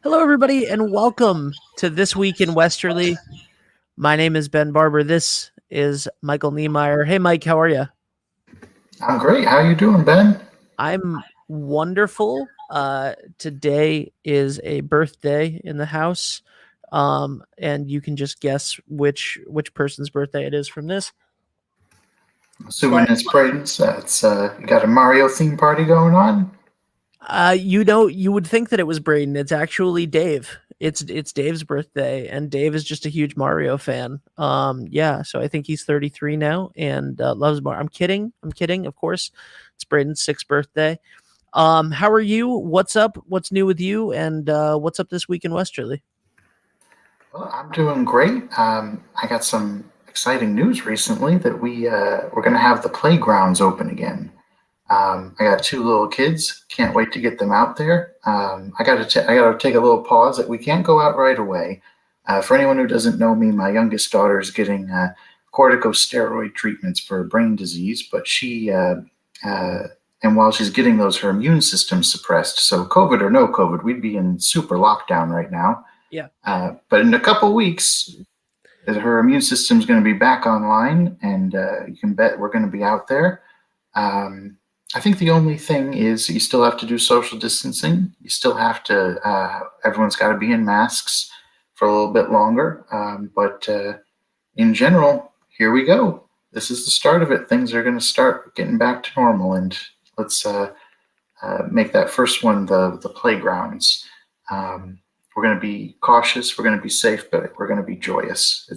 Hello, everybody, and welcome to This Week in Westerly. My name is Ben Barber. This is Michael Niemeyer. Hey, Mike, how are you? I'm great. How you doing, Ben? I'm wonderful. Today is a birthday in the house, and you can just guess which person's birthday it is from this. Assuming But it's Braden's, you got a Mario theme party going on? you would think that it was Braden. It's actually Dave. It's Dave's birthday, and Dave is just a huge Mario fan. Yeah, so I think he's 33 now and loves Mario. I'm kidding. Of course, it's Braden's 6th birthday. How are you? What's up? What's new with you? And what's up this week in Westerly? Well, I'm doing great. I got some exciting news recently that we're going to have the playgrounds open again. I got two little kids. Can't wait to get them out there. I got to take a little pause. That we can't go out right away. For anyone who doesn't know me, my youngest daughter is getting corticosteroid treatments for a brain disease, but and while she's getting those, her immune system's suppressed. So COVID or no COVID, we'd be in super lockdown right now. Yeah. But in a couple weeks, her immune system's going to be back online, and you can bet we're going to be out there. I think the only thing is you still have to do social distancing. You still have to, everyone's got to be in masks for a little bit longer. But in general, here we go. This is the start of it. Things are going to start getting back to normal. And let's make that first one the playgrounds. We're going to be cautious. We're going to be safe, but we're going to be joyous.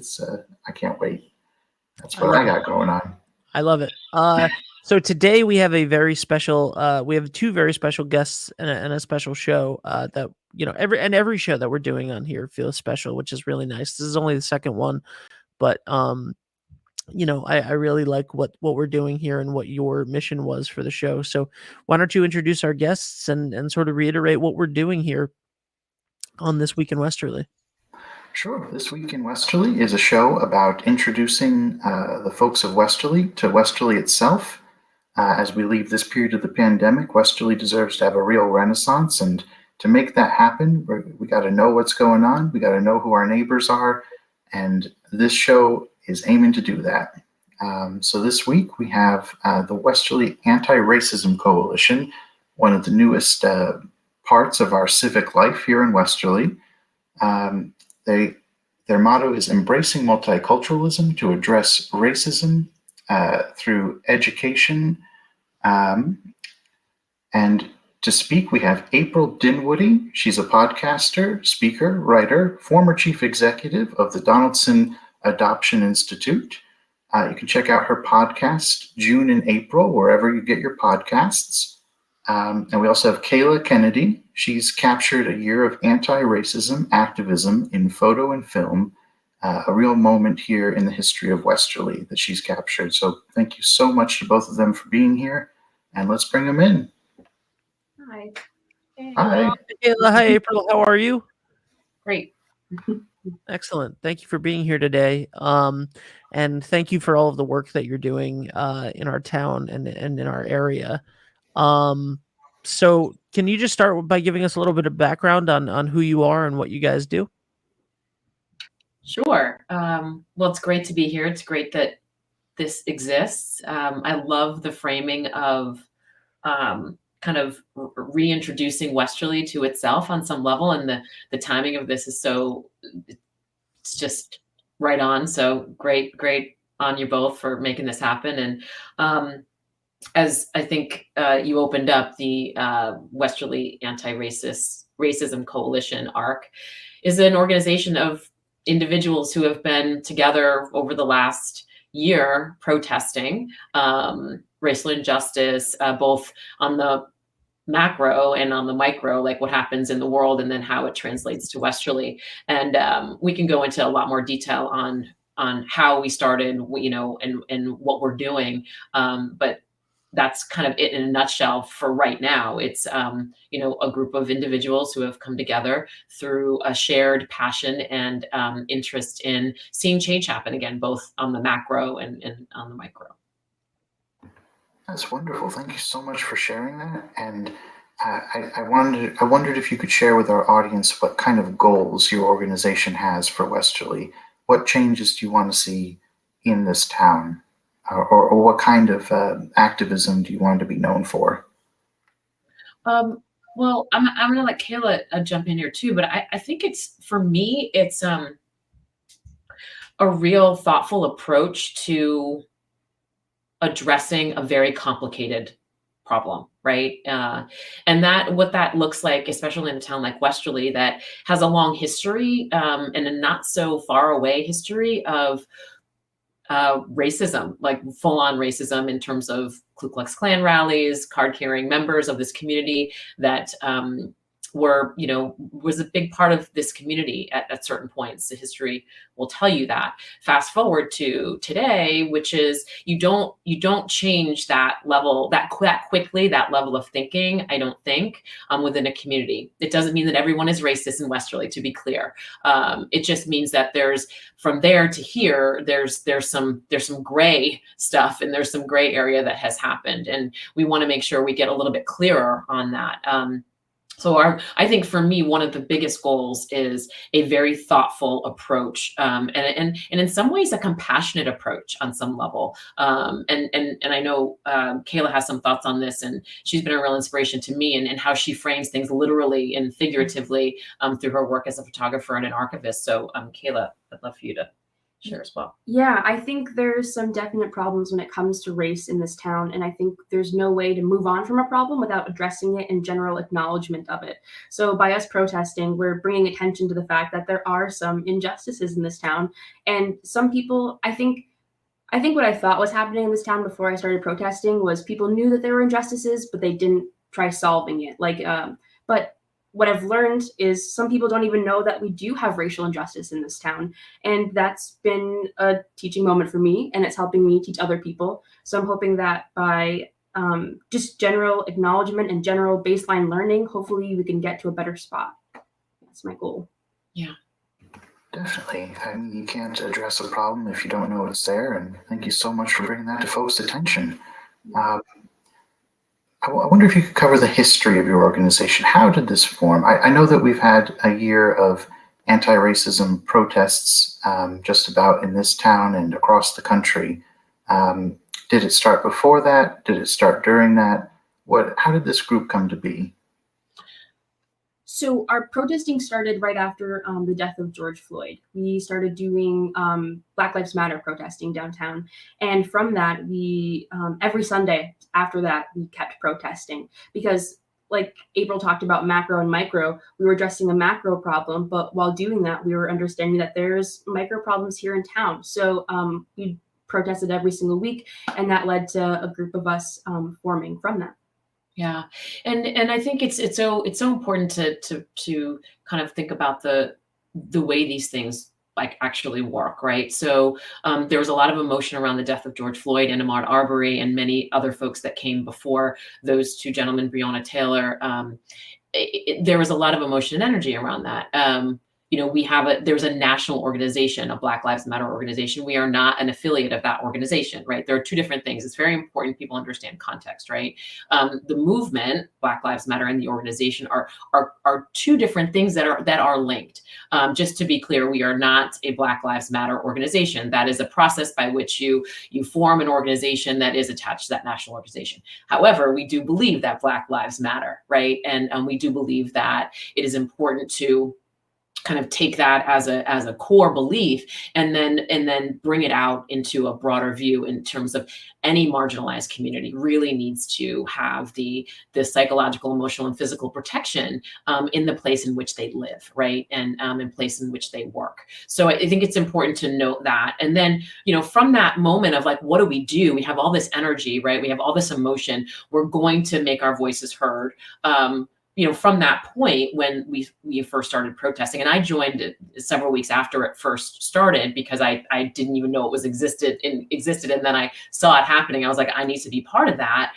I can't wait. That's what I got going on. I love it. So today we have a very special. We have two very special guests and a special show. That every show that we're doing on here feels special, which is really nice. This is only the second one, but I really like what we're doing here and what your mission was for the show. So why don't you introduce our guests and sort of reiterate what we're doing here on This Week in Westerly? Sure. This Week in Westerly is a show about introducing the folks of Westerly to Westerly itself. As we leave this period of the pandemic, Westerly deserves to have a real renaissance. And to make that happen, we got to know what's going on. We got to know who our neighbors are. And this show is aiming to do that. So this week we have the Westerly Anti-Racism Coalition, one of the newest parts of our civic life here in Westerly. Their motto is embracing multiculturalism to address racism through education. And to speak, we have April Dinwoodie. She's a podcaster, speaker, writer, former chief executive of the Donaldson Adoption Institute. You can check out her podcast, June and April, wherever you get your podcasts. And we also have Kayla Kennedy. She's captured a year of anti-racism activism in photo and film, a real moment here in the history of Westerly that she's captured. So thank you so much to both of them for being here, and let's bring them in. Hi. Hi. Kayla, hi, April. How are you? Great. Excellent. Thank you for being here today. And thank you for all of the work that you're doing in our town and in our area. So can you just start by giving us a little bit of background on who you are and what you guys do? Sure. Well, it's great to be here. It's great that this exists. I love the framing of kind of reintroducing Westerly to itself on some level, and the timing of this is it's just right on. So great on you both for making this happen. And as I think you opened up, the Westerly Anti-Racism Coalition, A.R.C, is an organization of individuals who have been together over the last year protesting racial injustice, both on the macro and on the micro, like what happens in the world and then how it translates to Westerly. And we can go into a lot more detail on how we started, and what we're doing. But that's kind of it in a nutshell for right now. It's, a group of individuals who have come together through a shared passion and interest in seeing change happen again, both on the macro and on the micro. That's wonderful. Thank you so much for sharing that. And I wondered if you could share with our audience what kind of goals your organization has for Westerly. What changes do you want to see in this town, or what kind of activism do you want to be known for? Well, I'm gonna let Kayla jump in here too, but I think it's, for me, it's a real thoughtful approach to addressing a very complicated problem, right? And that, what that looks like, especially in a town like Westerly that has a long history, and a not so far away history of racism, like full-on racism in terms of Ku Klux Klan rallies, card-carrying members of this community that were, was a big part of this community at certain points. The history will tell you that. Fast forward to today, which is you don't change that level that quickly, that level of thinking, I don't think, within a community. It doesn't mean that everyone is racist in Westerly, to be clear. It just means that there's, from there to here, there's some gray stuff, and there's some gray area that has happened, and we want to make sure we get a little bit clearer on that. So I think for me, one of the biggest goals is a very thoughtful approach, and in some ways a compassionate approach on some level. And I know Kayla has some thoughts on this, and she's been a real inspiration to me, and how she frames things literally and figuratively through her work as a photographer and an archivist. So Kayla, I'd love for you to share as well. Yeah, I think there's some definite problems when it comes to race in this town, and I think there's no way to move on from a problem without addressing it and general acknowledgement of it. So by us protesting, we're bringing attention to the fact that there are some injustices in this town, and some people, I think what I thought was happening in this town before I started protesting was people knew that there were injustices, but they didn't try solving it. But what I've learned is some people don't even know that we do have racial injustice in this town. And that's been a teaching moment for me, and it's helping me teach other people. So I'm hoping that by just general acknowledgement and general baseline learning, hopefully we can get to a better spot. That's my goal. Yeah. Definitely. I mean, you can't address a problem if you don't know it's there, and thank you so much for bringing that to folks' attention. I wonder if you could cover the history of your organization. How did this form? I know that we've had a year of anti-racism protests just about in this town and across the country. Did it start before that? Did it start during that? How did this group come to be? So our protesting started right after the death of George Floyd. We started doing Black Lives Matter protesting downtown. And from that, we every Sunday after that, we kept protesting because, like April talked about macro and micro, we were addressing a macro problem, but while doing that, we were understanding that there's micro problems here in town. So we protested every single week, and that led to a group of us forming from that. Yeah, and I think it's so important to kind of think about the way these things like actually work, right? So there was a lot of emotion around the death of George Floyd and Ahmaud Arbery and many other folks that came before those two gentlemen, Breonna Taylor. There was a lot of emotion and energy around that. There's a national organization, a Black Lives Matter organization. We are not an affiliate of that organization, right? There are two different things. It's very important people understand context, right? The movement, Black Lives Matter, and the organization are two different things that are linked. Just to be clear, we are not a Black Lives Matter organization. That is a process by which you form an organization that is attached to that national organization. However, we do believe that Black Lives Matter, right? And we do believe that it is important to kind of take that as a core belief and then bring it out into a broader view in terms of any marginalized community really needs to have the psychological, emotional, and physical protection in the place in which they live, right? And in place in which they work. So I think it's important to note that. And then, from that moment of like, what do? We have all this energy, right? We have all this emotion. We're going to make our voices heard. From that point when we first started protesting, and I joined it several weeks after it first started because I didn't even know it was existed, and then I saw it happening. I was like, I need to be part of that.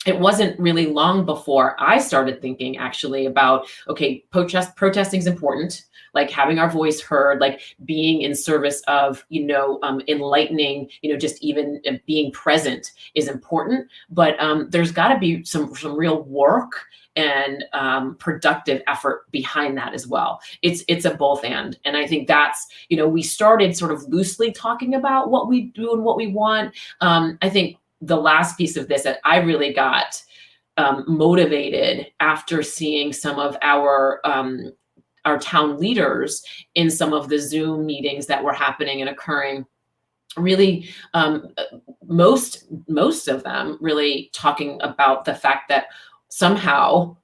it wasn't really long before I started thinking actually about, okay, protesting is important, like having our voice heard, like being in service of, enlightening, just even being present is important. But there's got to be some real work and productive effort behind that as well. It's a both and I think that's, we started sort of loosely talking about what we do and what we want. I think the last piece of this that I really got motivated after seeing some of our town leaders in some of the Zoom meetings that were happening and occurring. Really, most of them really talking about the fact that somehow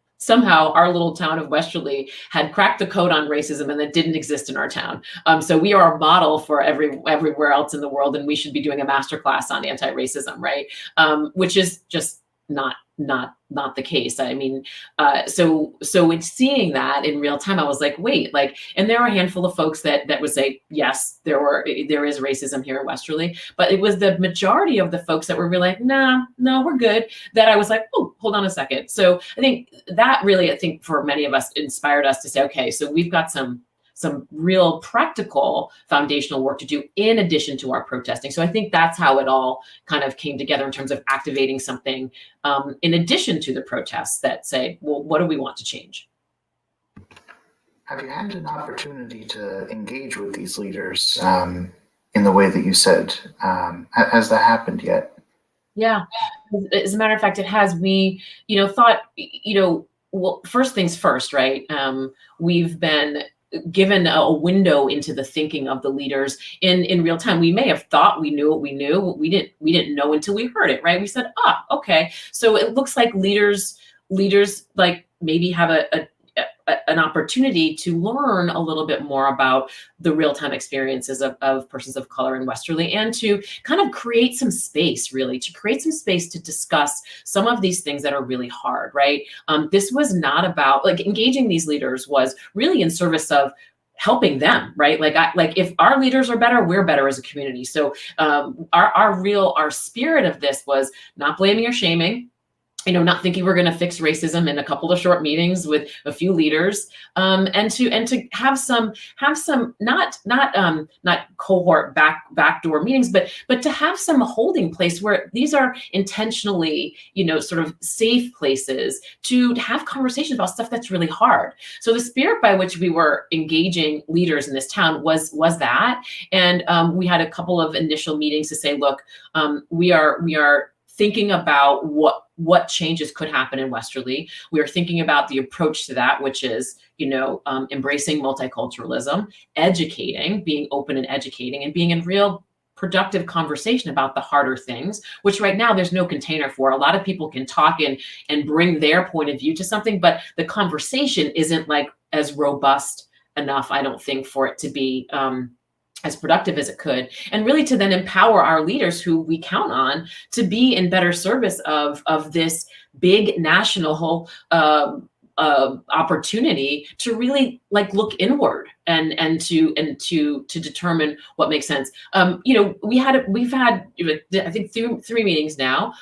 our little town of Westerly had cracked the code on racism and that didn't exist in our town. So we are a model for everywhere else in the world, and we should be doing a masterclass on anti-racism, right? Which is just not the case. I mean, so in seeing that in real time, I was like, wait, like, and there were a handful of folks that would say, yes, there is racism here in Westerly, but it was the majority of the folks that were really like, no, we're good. That I was like, oh, hold on a second. So I think that really, for many of us inspired us to say, okay, so we've got some real practical foundational work to do in addition to our protesting. So I think that's how it all kind of came together in terms of activating something in addition to the protests that say, well, what do we want to change? Have you had an opportunity to engage with these leaders in the way that you said? Has that happened yet? Yeah, as a matter of fact, it has. We, thought, well, first things first, right? We've been given a window into the thinking of the leaders in real time. We may have thought we knew what we knew. We didn't know until we heard it, right? We said, okay. So it looks like leaders like maybe have an opportunity to learn a little bit more about the real-time experiences of persons of color in Westerly, and to kind of create some space to discuss some of these things that are really hard, right? This was not about, like, engaging these leaders was really in service of helping them, right? Like if our leaders are better, we're better as a community. So our spirit of this was not blaming or shaming, not thinking we're going to fix racism in a couple of short meetings with a few leaders, and to have some not cohort backdoor meetings, but to have some holding place where these are intentionally, sort of safe places to have conversations about stuff that's really hard. So the spirit by which we were engaging leaders in this town was that, and we had a couple of initial meetings to say, look, we are thinking about what changes could happen in Westerly. We are thinking about the approach to that, which is, embracing multiculturalism, educating, being open and educating, and being in real productive conversation about the harder things, which right now there's no container for. A lot of people can talk and bring their point of view to something, but the conversation isn't like as robust enough, I don't think, for it to be as productive as it could, and really to then empower our leaders who we count on to be in better service of this big national opportunity to really like look inward and to determine what makes sense. We've had I think three meetings now.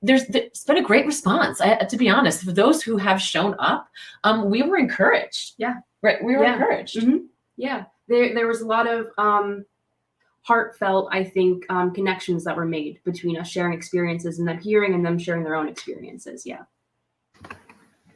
There's been a great response. To be honest, for those who have shown up, we were encouraged. Yeah, right. We were encouraged. Mm-hmm. Yeah. There was a lot of heartfelt, I think, connections that were made between us sharing experiences and them hearing and them sharing their own experiences. Yeah.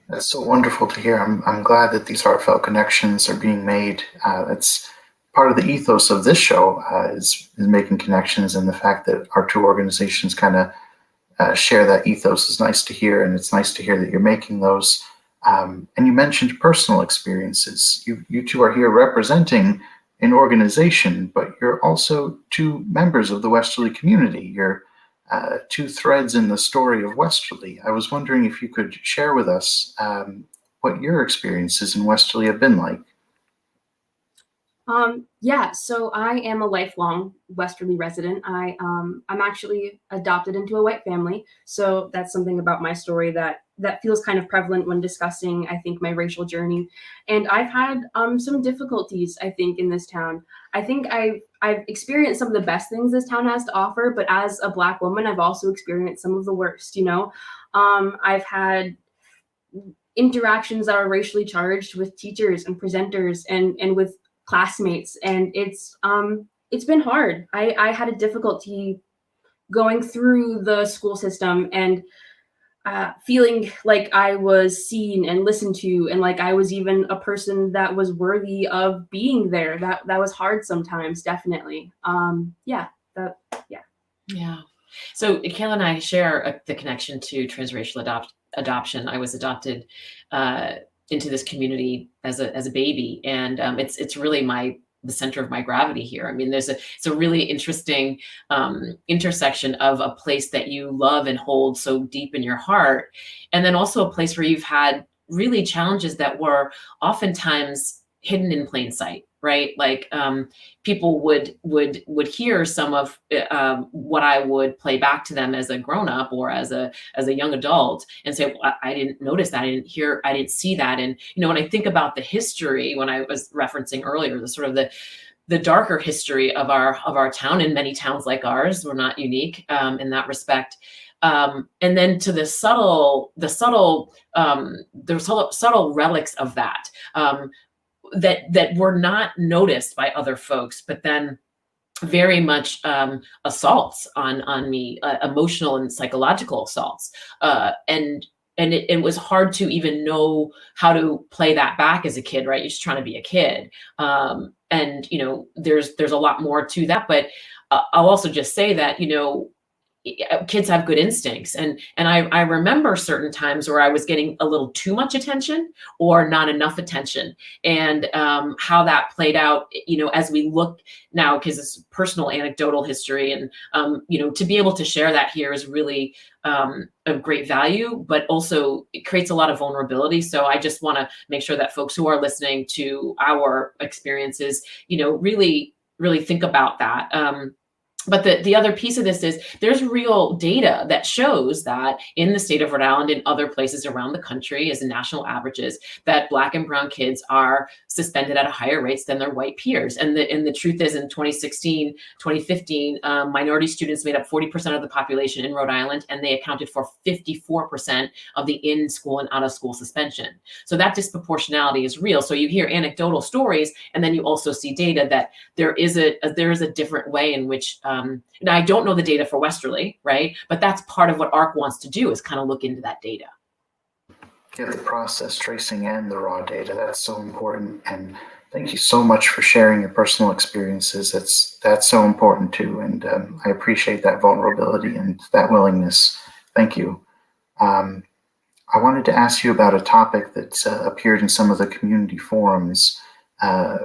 That's so wonderful to hear. I'm glad that these heartfelt connections are being made. It's part of the ethos of this show is making connections, and the fact that our two organizations kind of share that ethos is nice to hear, and it's nice to hear that you're making those. And you mentioned personal experiences. You two are here representing an organization, but you're also two members of the Westerly community. You're two threads in the story of Westerly. I was wondering if you could share with us what your experiences in Westerly have been like. Yeah, so I am a lifelong Westerly resident. I'm actually adopted into a white family, so that's something about my story that feels kind of prevalent when discussing, I think, my racial journey. And I've had some difficulties, I think, in this town. I think I've experienced some of the best things this town has to offer, but as a Black woman, I've also experienced some of the worst. I've had interactions that are racially charged with teachers and presenters and with classmates, and it's been hard. I had a difficulty going through the school system and feeling like I was seen and listened to, and like I was even a person that was worthy of being there. That was hard sometimes, definitely. Yeah. So Kayla and I share the connection to transracial adoption. I was adopted into this community as a baby, and it's really the center of my gravity here. I mean, it's a really interesting intersection of a place that you love and hold so deep in your heart, and then also a place where you've had really challenges that were oftentimes hidden in plain sight, right? Like people would hear some of what I would play back to them as a grown up or as a young adult and say, well, I didn't notice that, I didn't see that. And when I think about the history, when I was referencing earlier, the sort of the darker history of our town, and many towns like ours, we're not unique in that respect. And then to the subtle relics of that. That were not noticed by other folks, but then very much assaults on me, emotional and psychological assaults. And it was hard to even know how to play that back as a kid, right? You're just trying to be a kid. And there's a lot more to that, but I'll also just say that, kids have good instincts. And I remember certain times where I was getting a little too much attention or not enough attention, and how that played out, as we look now, because it's personal anecdotal history. And, to be able to share that here is really of great value, but also it creates a lot of vulnerability. So I just want to make sure that folks who are listening to our experiences, really, really think about that. But the other piece of this is there's real data that shows that in the state of Rhode Island and other places around the country, as the national averages, that Black and brown kids are suspended at a higher rates than their white peers. And the truth is, in 2016, 2015, minority students made up 40% of the population in Rhode Island, and they accounted for 54% of the in-school and out-of-school suspension. So that disproportionality is real. So you hear anecdotal stories, and then you also see data that there is a different way in which now I don't know the data for Westerly, right? But that's part of what A.R.C wants to do, is kind of look into that data. Yeah, the process tracing and the raw data, that's so important. And thank you so much for sharing your personal experiences. That's so important too. And I appreciate that vulnerability and that willingness. Thank you. I wanted to ask you about a topic that's appeared in some of the community forums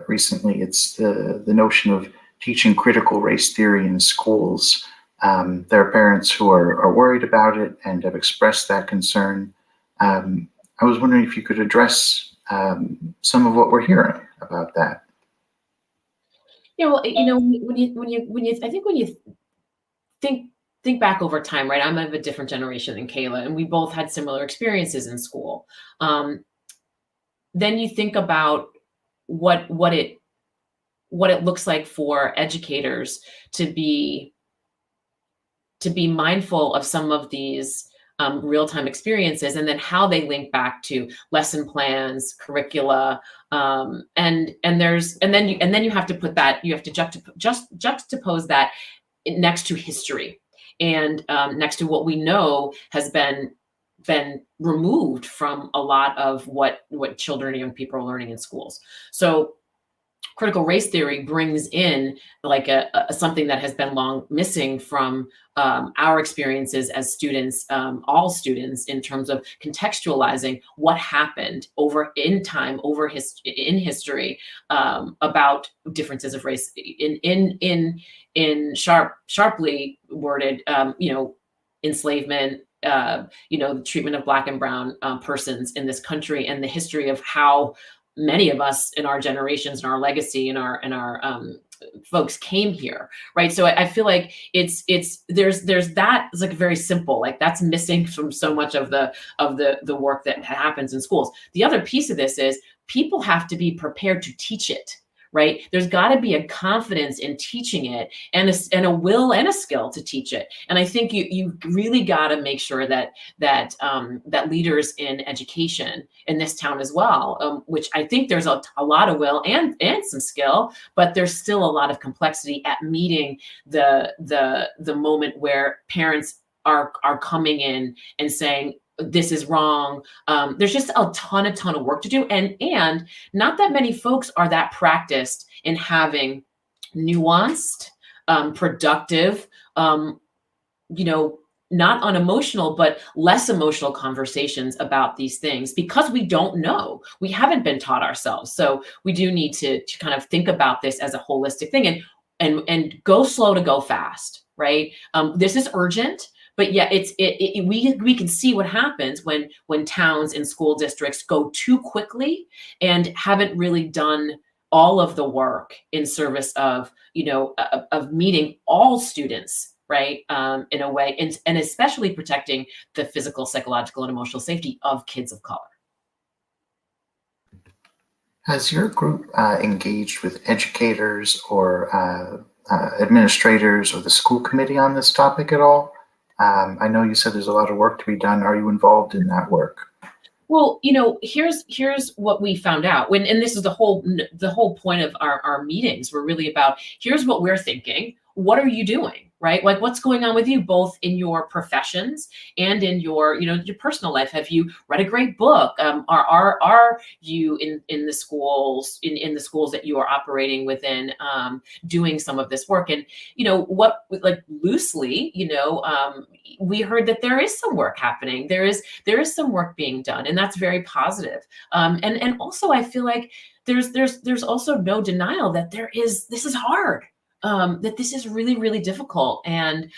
recently. It's the notion of teaching critical race theory in schools. There are parents who are worried about it and have expressed that concern. I was wondering if you could address some of what we're hearing about that. Yeah, well, when you think back over time, right? I'm of a different generation than Kayla, and we both had similar experiences in school. Then you think about what it looks like for educators to be mindful of some of these real-time experiences, and then how they link back to lesson plans, curricula, and then you have to put that, you have to juxtapose that next to history, and next to what we know has been removed from a lot of what children and young people are learning in schools. So critical race theory brings in like something that has been long missing from our experiences as students, all students, in terms of contextualizing what happened in history about differences of race in sharply worded, enslavement, the treatment of Black and brown persons in this country, and the history of how many of us in our generations and our legacy and our folks came here, right? So I feel like there's that. It's like very simple, like that's missing from so much of the work that happens in schools. The other piece of this is people have to be prepared to teach it, right? There's got to be a confidence in teaching it, and a will and a skill to teach it. And I think you really got to make sure that leaders in education in this town as well, which I think there's a lot of will and some skill, but there's still a lot of complexity at meeting the moment where parents are coming in and saying, this is wrong. There's just a ton of work to do. And not that many folks are that practiced in having nuanced, productive, not unemotional, but less emotional conversations about these things, because we don't know. We haven't been taught ourselves. So we do need to kind of think about this as a holistic thing, and go slow to go fast, right? This is urgent. But yeah, we can see what happens when towns and school districts go too quickly and haven't really done all of the work in service of of meeting all students, right? In a way, and especially protecting the physical, psychological, and emotional safety of kids of color. Has your group engaged with educators or administrators or the school committee on this topic at all? I know you said there's a lot of work to be done. Are you involved in that work? Well, here's what we found out and this is the whole point of our meetings were really about, here's what we're thinking. What are you doing? Right? Like, what's going on with you, both in your professions and in your, your personal life? Have you read a great book? Are you in the schools, in the schools that you are operating within, doing some of this work? And, what, like, loosely, we heard that there is some work happening. There is some work being done, and that's very positive. And also I feel like there's also no denial that this is hard. That this is really, really difficult. And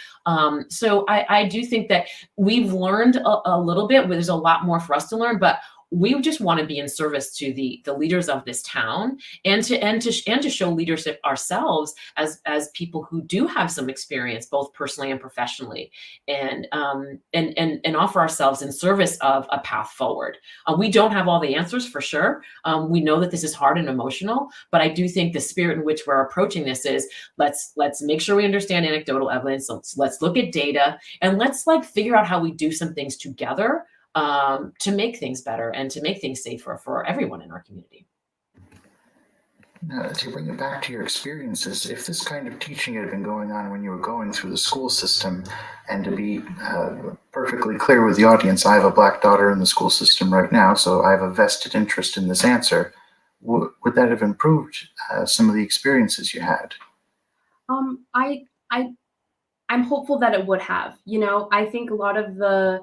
so I do think that we've learned a little bit. There's a lot more for us to learn, but we just want to be in service to the leaders of this town, and to show leadership ourselves as people who do have some experience, both personally and professionally, and offer ourselves in service of a path forward. We don't have all the answers, for sure. We know that this is hard and emotional, but I do think the spirit in which we're approaching this is, let's make sure we understand anecdotal evidence. Let's look at data, and let's figure out how we do some things together, to make things better and to make things safer for everyone in our community. Now, to bring it back to your experiences, if this kind of teaching had been going on when you were going through the school system, and to be perfectly clear with the audience, I have a Black daughter in the school system right now, so I have a vested interest in this answer. Would that have improved some of the experiences you had? I'm hopeful that it would have. I think a lot of the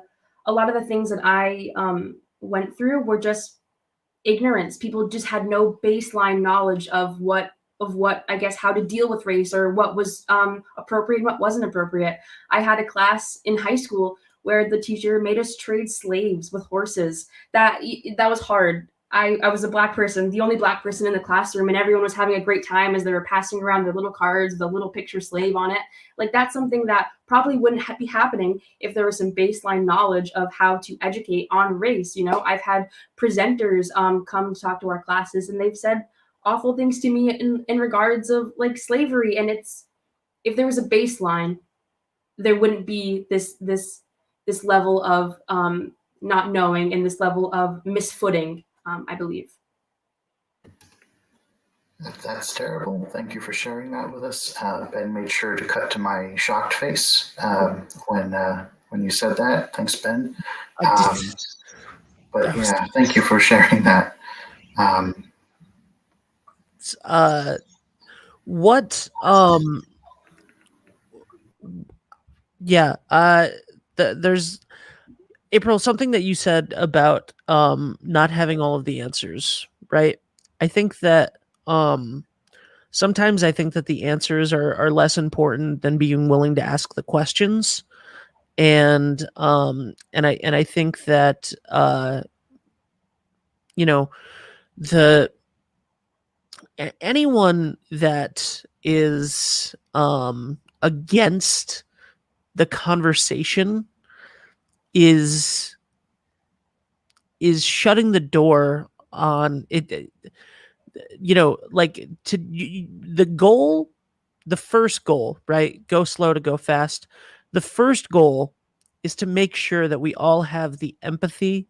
things that I went through were just ignorance. People just had no baseline knowledge of what I guess how to deal with race, or what was appropriate and what wasn't appropriate. I had a class in high school where the teacher made us trade slaves with horses. That was hard. I was a Black person, the only Black person in the classroom, and everyone was having a great time as they were passing around their little cards, the little picture slave on it. That's something that probably wouldn't be happening if there was some baseline knowledge of how to educate on race. I've had presenters come talk to our classes, and they've said awful things to me in regards of slavery. And if there was a baseline, there wouldn't be this level of not knowing, and this level of misfooting. I believe. That's terrible. Thank you for sharing that with us. Ben made sure to cut to my shocked face when you said that. Thanks, Ben. But yeah, thank you for sharing that. There's April, something that you said about not having all of the answers, right? I think that sometimes I think that the answers are less important than being willing to ask the questions, and I think that anyone that is against the conversation is shutting the door on it. like the goal, the first goal, right? Go slow to go fast. The first goal is to make sure that we all have the empathy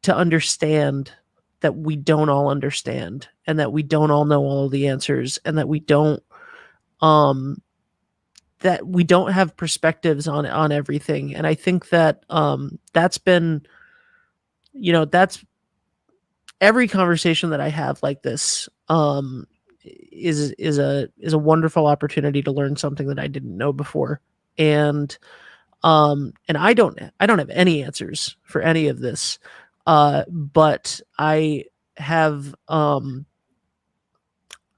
to understand that we don't all understand, and that we don't all know all of the answers, and that we don't have perspectives on everything. And I think that that's been, that's every conversation that I have like this is a wonderful opportunity to learn something that I didn't know before. And I don't have any answers for any of this. But I have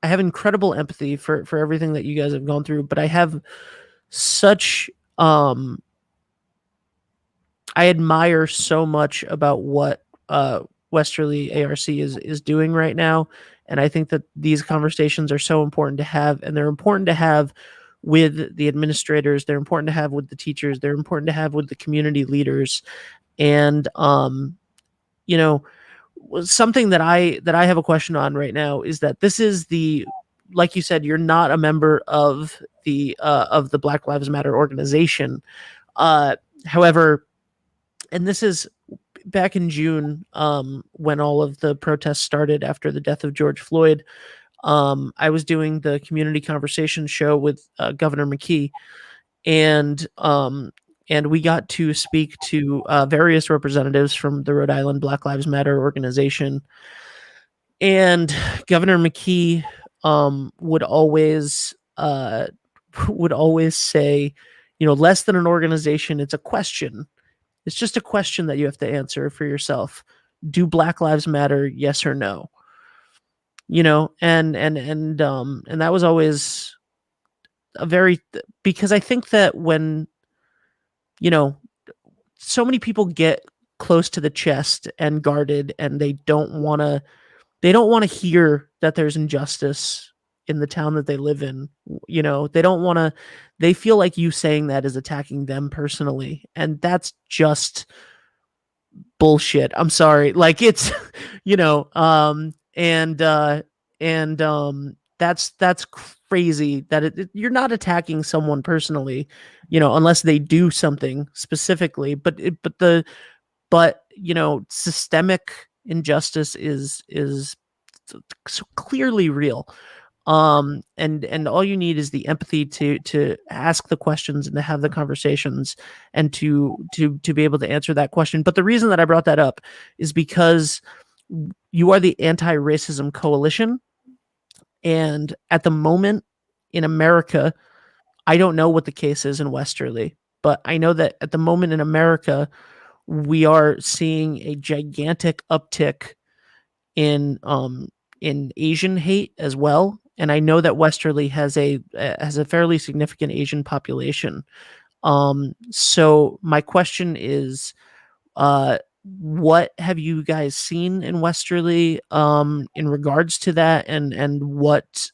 incredible empathy for everything that you guys have gone through, but I have such I admire so much about what Westerly A.R.C is doing right now. And I think that these conversations are so important to have, and they're important to have with the administrators, they're important to have with the teachers, they're important to have with the community leaders. And something that I have a question on right now is that this is like you said, you're not a member of the Black Lives Matter organization. However, and this is back in June, when all of the protests started after the death of George Floyd. I was doing the community conversation show with Governor McKee, and we got to speak to various representatives from the Rhode Island Black Lives Matter organization. And Governor McKee would always say, less than an organization, it's a question. It's just a question that you have to answer for yourself. Do Black Lives Matter? Yes or no? And that was always because I think that when, so many people get close to the chest and guarded, and they don't want to hear that there's injustice in the town that they live in. They feel like you saying that is attacking them personally. And that's just bullshit. I'm sorry. Like, it's, that's crazy that you're not attacking someone personally, unless they do something specifically, but systemic injustice is so clearly real. And all you need is the empathy to ask the questions and to have the conversations and to be able to answer that question. But the reason that I brought that up is because you are the Anti-Racism Coalition. And at the moment in America, I don't know what the case is in Westerly, but I know that at the moment in America, we are seeing a gigantic uptick in Asian hate as well. And I know that Westerly has a fairly significant Asian population. So my question is, what have you guys seen in Westerly in regards to that, and what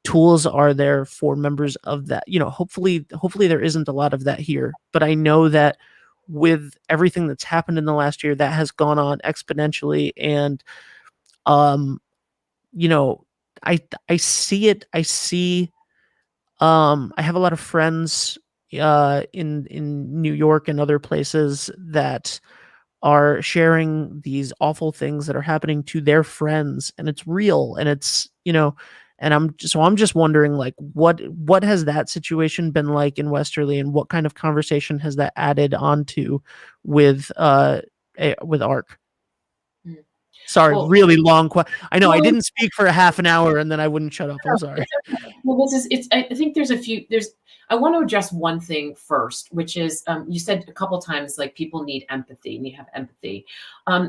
tools are there for members of that? Hopefully there isn't a lot of that here, but I know that with everything that's happened in the last year, that has gone on exponentially. And I see it. I have a lot of friends in New York and other places that are sharing these awful things that are happening to their friends, and it's real, and it's, and I'm just wondering, like, what has that situation been like in Westerly, and what kind of conversation has that added onto with ARC? Sorry, Well, really long question. I know well, I didn't speak for a half an hour and then I wouldn't shut up. I'm sorry. Well, I think I want to address one thing first, which is, you said a couple times, like, people need empathy, and you have empathy.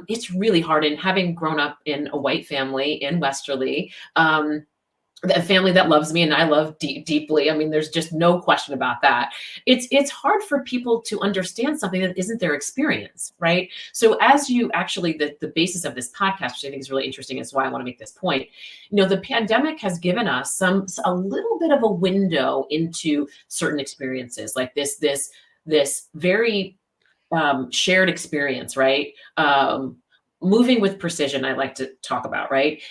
It's really hard. And having grown up in a white family in Westerly, a family that loves me and I love deeply. I mean, there's just no question about that. It's hard for people to understand something that isn't their experience, right? So as you actually, the basis of this podcast, which I think is really interesting, is why I want to make this point. The pandemic has given us a little bit of a window into certain experiences, like this very shared experience, right? moving with precision, I like to talk about, right?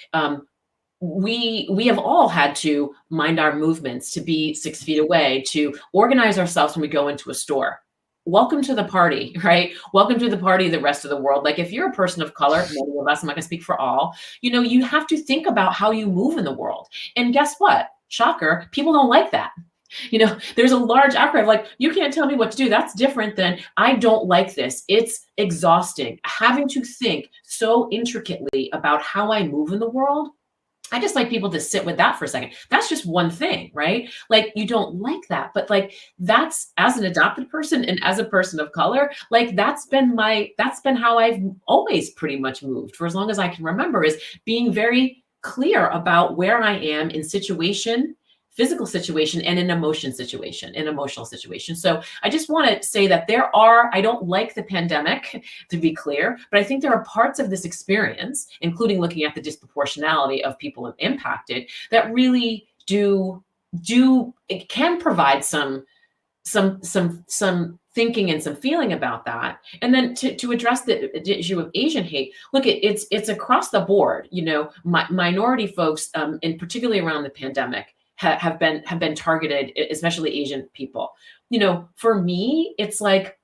We have all had to mind our movements, to be 6 feet away, to organize ourselves when we go into a store. Welcome to the party, right? Welcome to the party, the rest of the world. Like if you're a person of color, many of us, I'm not gonna speak for all, you have to think about how you move in the world. And guess what? Shocker, people don't like that. There's a large outcry of like, you can't tell me what to do. That's different than I don't like this. It's exhausting having to think so intricately about how I move in the world. I just like people to sit with that for a second. That's just one thing, right? Like you don't like that, but like that's, as an adopted person and as a person of color, like that's been how I've always pretty much moved for as long as I can remember, is being very clear about where I am in physical situation and an emotional situation. So I just want to say that I don't like the pandemic, to be clear, but I think there are parts of this experience, including looking at the disproportionality of people impacted, that really it can provide some thinking and some feeling about that. And then to address the issue of Asian hate, look, it's across the board. Minority folks, and particularly around the pandemic, have been targeted, especially Asian people. For me, it's like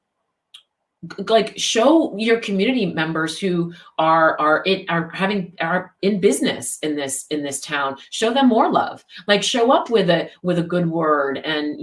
show your community members who are in business in this town. Show them more love. Like show up with a good word, and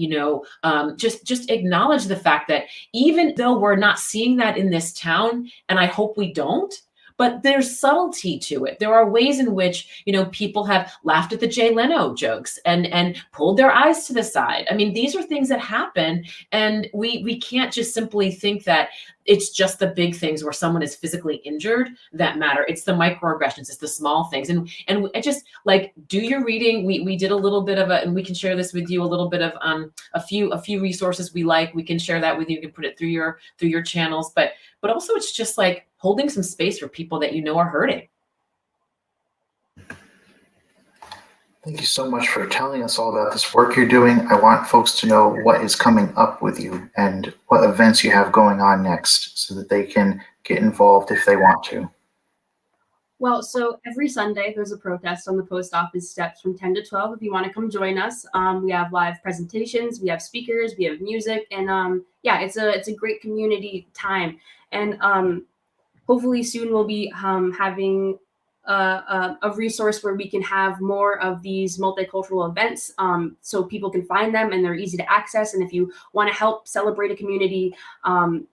just acknowledge the fact that even though we're not seeing that in this town, and I hope we don't, but there's subtlety to it. There are ways in which, people have laughed at the Jay Leno jokes and pulled their eyes to the side. I mean, these are things that happen, and we can't just simply think that it's just the big things where someone is physically injured that matter. It's the microaggressions, it's the small things. And I just like, do your reading. We did a little bit of and we can share this with you, a little bit of a few resources we like. We can share that with you. You can put it through your channels, but also it's just like holding some space for people that are hurting. Thank you so much for telling us all about this work you're doing. I want folks to know what is coming up with you and what events you have going on next, so that they can get involved if they want to. Well, so every Sunday there's a protest on the post office steps from 10 to 12 if you want to come join us. We have live presentations, we have speakers, we have music, and it's a great community time. And hopefully soon we'll be having a resource where we can have more of these multicultural events, so people can find them and they're easy to access. And if you want to help celebrate a community,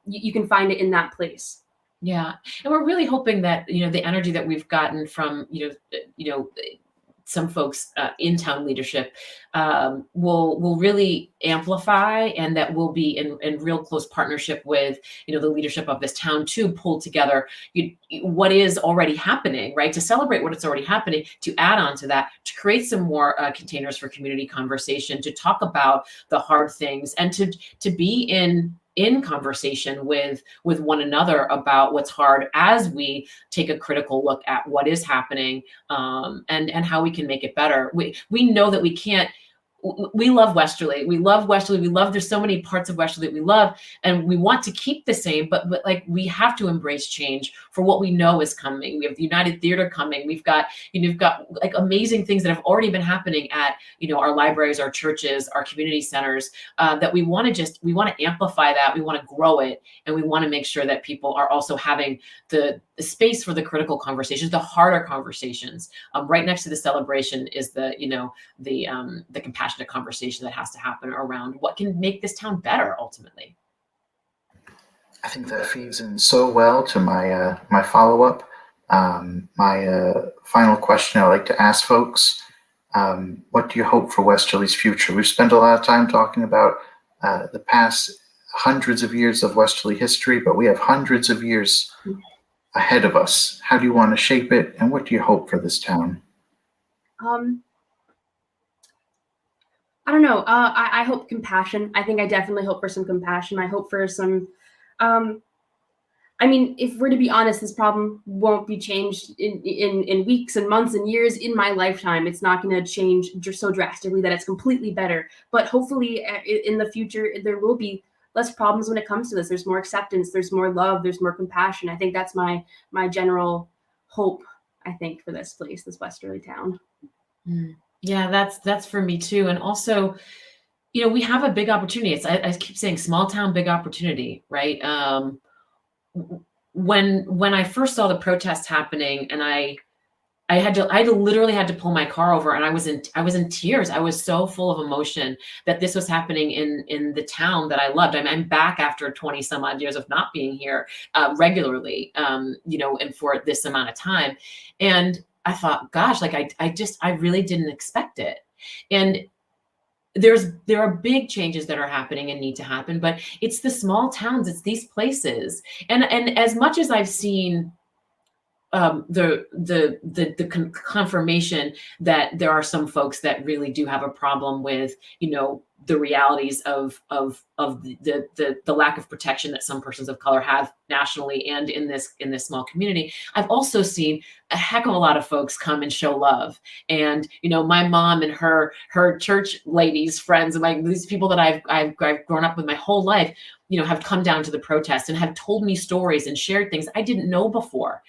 you can find it in that place. Yeah, and we're really hoping that the energy that we've gotten from some folks in town leadership will really amplify, and that we'll be in real close partnership with the leadership of this town to pull together what is already happening, right? To celebrate what is already happening, to add on to that, to create some more containers for community conversation, to talk about the hard things, and to be in conversation with one another about what's hard, as we take a critical look at what is happening, and how we can make it better. We know that we can't. We love Westerly. We love Westerly. There's so many parts of Westerly that we love, and we want to keep the same, but like we have to embrace change for what we know is coming. We have the United Theater coming. We've got like amazing things that have already been happening at our libraries, our churches, our community centers, that we want to amplify that. We want to grow it, and we want to make sure that people are also having the space for the critical conversations, the harder conversations. Right next to the celebration is the compassionate conversation that has to happen around what can make this town better ultimately. I think that feeds in so well to my follow-up. My final question I like to ask folks: what do you hope for Westerly's future? We've spent a lot of time talking about the past hundreds of years of Westerly history, but we have hundreds of years ahead of us. How do you want to shape it, and what do you hope for this town? I don't know. I hope compassion. I think I definitely hope for some compassion. I hope for some, if we're to be honest, this problem won't be changed in weeks and months and years in my lifetime. It's not going to change so drastically that it's completely better. But hopefully in the future, there will be less problems when it comes to this. There's more acceptance, there's more love, there's more compassion. I think that's my general hope, I think, for this place, this Westerly town. Yeah, that's for me too. And also, you know, we have a big opportunity. I keep saying small town, big opportunity, right? When I first saw the protests happening, and I literally had to pull my car over, and I was in tears. I was so full of emotion that this was happening in the town that I loved. I'm back after 20 some odd years of not being here regularly, you know, and for this amount of time. And I thought, gosh, like I really didn't expect it. And there are big changes that are happening and need to happen, but it's the small towns, it's these places. And as much as I've seen the confirmation that there are some folks that really do have a problem with, you know, the realities of the lack of protection that some persons of color have nationally and in this small community. I've also seen a heck of a lot of folks come and show love. And, you know, my mom and her church ladies, friends, and these people that I've grown up with my whole life, you know, have come down to the protest and have told me stories and shared things I didn't know before.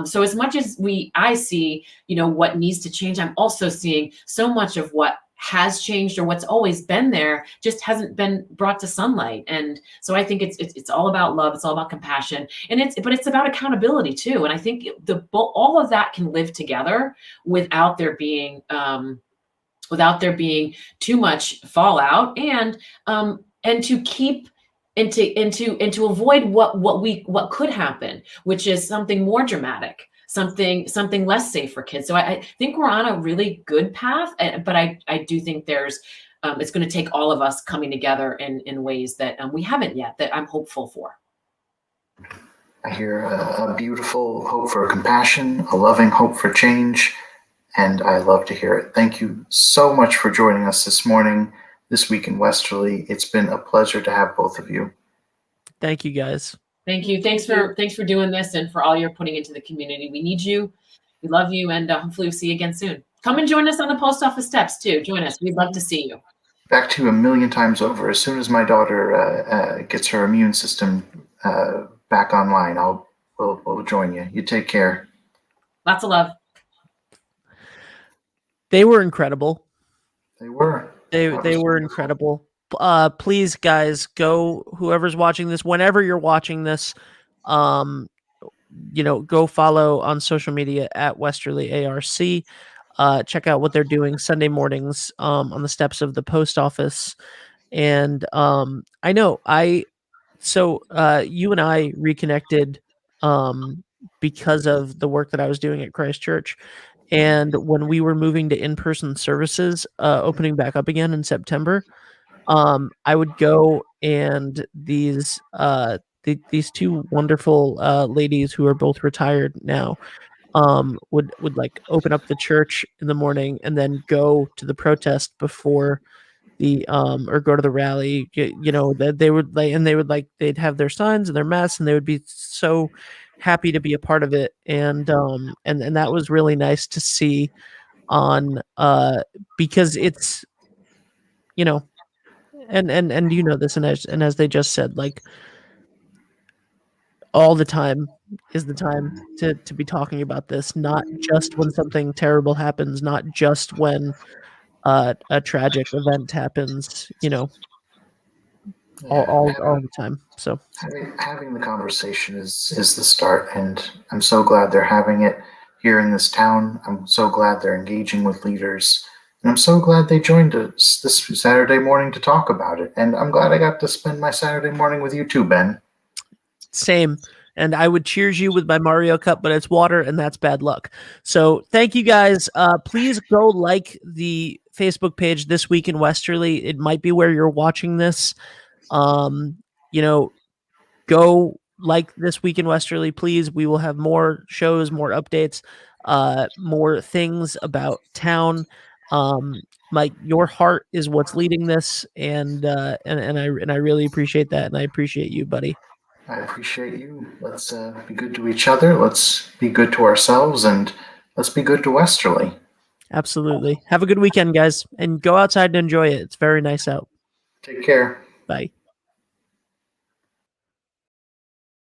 So as much as I see, you know, what needs to change, I'm also seeing so much of what has changed or what's always been there just hasn't been brought to sunlight. And so I think it's all about love. It's all about compassion, and it's about accountability too. And I think all of that can live together without there being too much fallout, and to keep and to avoid what could happen, which is something more dramatic, something less safe for kids. So I think we're on a really good path, but I do think there's it's going to take all of us coming together in ways that we haven't yet, that I'm hopeful for. I hear a beautiful hope for compassion, a loving hope for change, and I love to hear it. Thank you so much for joining us this morning, this week in Westerly. It's been a pleasure to have both of you. Thank you, guys. Thank you. Thanks for doing this and for all you're putting into the community. We need you. We love you, and hopefully we'll see you again soon. Come and join us on the post office steps too. Join us. We'd love to see you. Back to you a million times over. As soon as my daughter gets her immune system back online, we'll join you. You take care. Lots of love. They were incredible. They were. They were incredible. Please, guys, go, whoever's watching this, whenever you're watching this, you know, go follow on social media at Westerly A.R.C. Check out what they're doing Sunday mornings on the steps of the post office. And I know you and I reconnected because of the work that I was doing at Christ Church. And when we were moving to in-person services, opening back up again in September, I would go, and these two wonderful ladies who are both retired now would like open up the church in the morning and then go to the protest before the or go to the rally. You know, that they would they'd have their signs and their masks, and they would be so happy to be a part of it. And that was really nice to see on because it's, you know, and you know this, and as they just said, like, all the time is the time to be talking about this, not just when something terrible happens, not just when a tragic event happens, you know, all the time. So having the conversation is the start, and I'm so glad they're having it here in this town. I'm so glad they're engaging with leaders. And I'm so glad they joined us this Saturday morning to talk about it. And I'm glad I got to spend my Saturday morning with you too, Ben. Same. And I would cheers you with my Mario cup, but it's water, and that's bad luck. So thank you, guys. Please go like the Facebook page, This Week in Westerly. It might be where you're watching this. You know, go like This Week in Westerly, please. We will have more shows, more updates, more things about town. Mike, your heart is what's leading this, and I really appreciate that, and I appreciate you, buddy. I appreciate you. Let's be good to each other. Let's be good to ourselves, and let's be good to Westerly. Absolutely. Have a good weekend, guys, and go outside and enjoy it. It's very nice out. Take care. Bye.